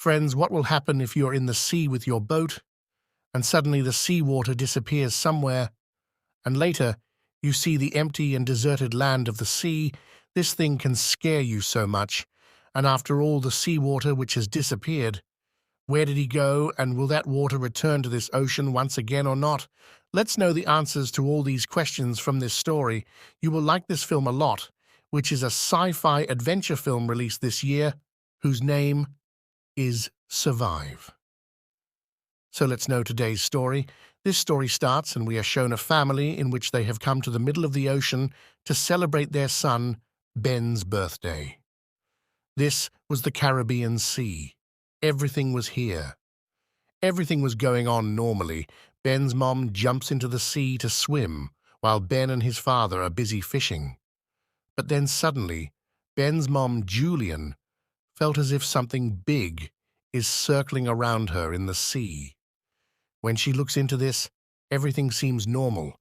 Friends, what will happen if you're in the sea with your boat, and suddenly the seawater disappears somewhere, and later you see the empty and deserted land of the sea? This thing can scare you so much, and after all the seawater which has disappeared, where did he go, and will that water return to this ocean once again or not? Let's know the answers to all these questions from this story. You will like this film a lot, which is a sci-fi adventure film released this year, whose name is Survive. So let's know today's story. This story starts and we are shown a family in which they have come to the middle of the ocean to celebrate their son, Ben's birthday. This was the Caribbean Sea. Everything was here. Everything was going on normally. Ben's mom jumps into the sea to swim, while Ben and his father are busy fishing. But then suddenly, Ben's mom, Julian, felt as if something big is circling around her in the sea. When she looks into this, everything seems normal,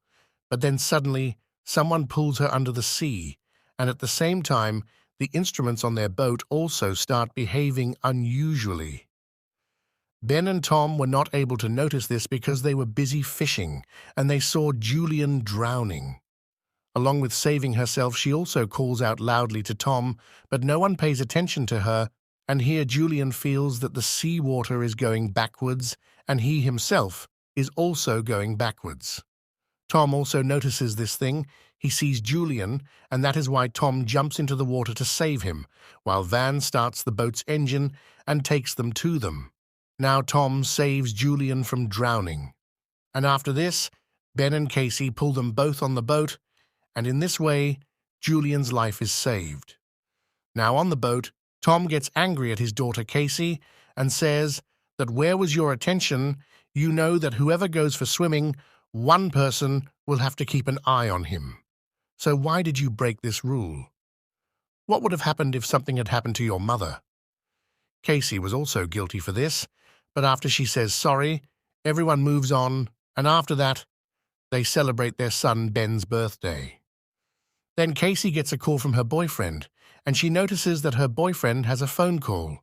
but then suddenly someone pulls her under the sea, and at the same time, the instruments on their boat also start behaving unusually. Ben and Tom were not able to notice this because they were busy fishing, and they saw Julian drowning. Along with saving herself, she also calls out loudly to Tom, but no one pays attention to her, and here Julian feels that the seawater is going backwards, and he himself is also going backwards. Tom also notices this thing. He sees Julian, and that is why Tom jumps into the water to save him, while Van starts the boat's engine and takes them to them. Now Tom saves Julian from drowning. And after this, Ben and Casey pull them both on the boat, and in this way, Julian's life is saved. Now on the boat, Tom gets angry at his daughter Casey and says that where was your attention? You know that whoever goes for swimming, one person will have to keep an eye on him. So why did you break this rule? What would have happened if something had happened to your mother? Casey was also guilty for this, but after she says sorry, everyone moves on, and after that, they celebrate their son Ben's birthday. Then Casey gets a call from her boyfriend, and she notices that her boyfriend has a phone call.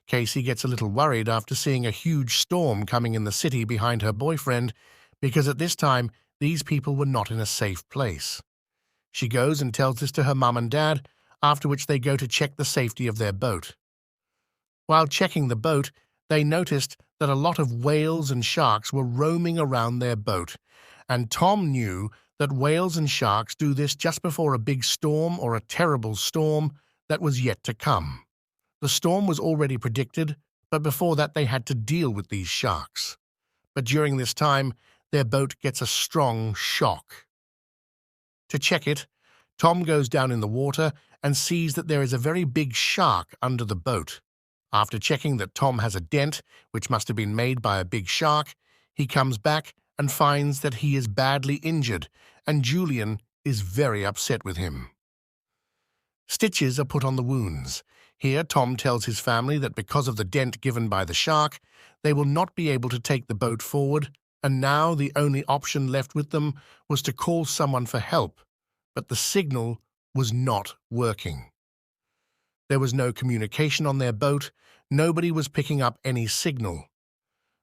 Casey gets a little worried after seeing a huge storm coming in the city behind her boyfriend, because at this time, these people were not in a safe place. She goes and tells this to her mum and dad, after which they go to check the safety of their boat. While checking the boat, they noticed that a lot of whales and sharks were roaming around their boat, and Tom knew that whales and sharks do this just before a big storm or a terrible storm that was yet to come. The storm was already predicted, but before that they had to deal with these sharks. But during this time, their boat gets a strong shock. To check it, Tom goes down in the water and sees that there is a very big shark under the boat. After checking that Tom has a dent, which must have been made by a big shark, he comes back and finds that he is badly injured, and Julian is very upset with him. Stitches are put on the wounds. Here, Tom tells his family that because of the dent given by the shark, they will not be able to take the boat forward, and now the only option left with them was to call someone for help, but the signal was not working. There was no communication on their boat. Nobody was picking up any signal.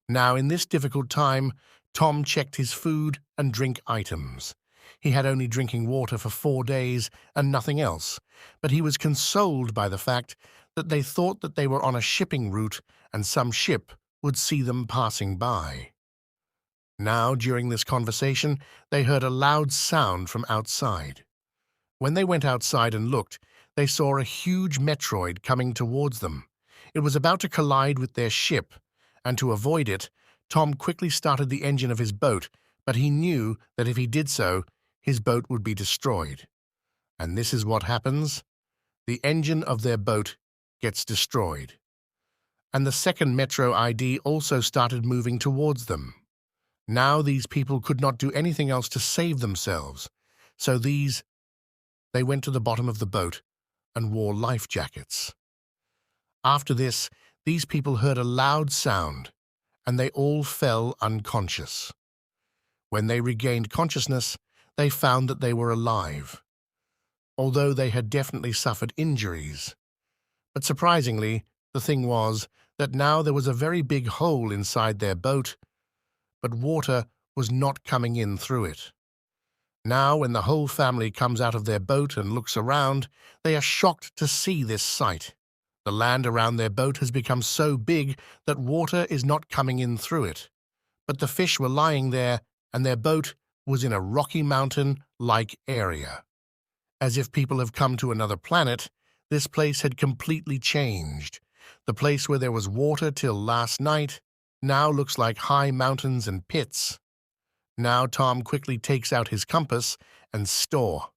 Now, in this difficult time, Tom checked his food and drink items. He had only drinking water for 4 days and nothing else, but he was consoled by the fact that they thought that they were on a shipping route and some ship would see them passing by. Now, during this conversation, they heard a loud sound from outside. When they went outside and looked, they saw a huge Metroid coming towards them. It was about to collide with their ship, and to avoid it, Tom quickly started the engine of his boat, but he knew that if he did so, his boat would be destroyed. And this is what happens. The engine of their boat gets destroyed. And the second Metro ID also started moving towards them. Now these people could not do anything else to save themselves, so they went to the bottom of the boat and wore life jackets. After this, these people heard a loud sound, and they all fell unconscious. When they regained consciousness, they found that they were alive, although they had definitely suffered injuries. But surprisingly, the thing was that now there was a very big hole inside their boat, but water was not coming in through it. Now, when the whole family comes out of their boat and looks around, they are shocked to see this sight. The land around their boat has become so big that water is not coming in through it. But the fish were lying there, and their boat was in a Rocky Mountain-like area. As if people have come to another planet, this place had completely changed. The place where there was water till last night now looks like high mountains and pits. Now Tom quickly takes out his compass and store.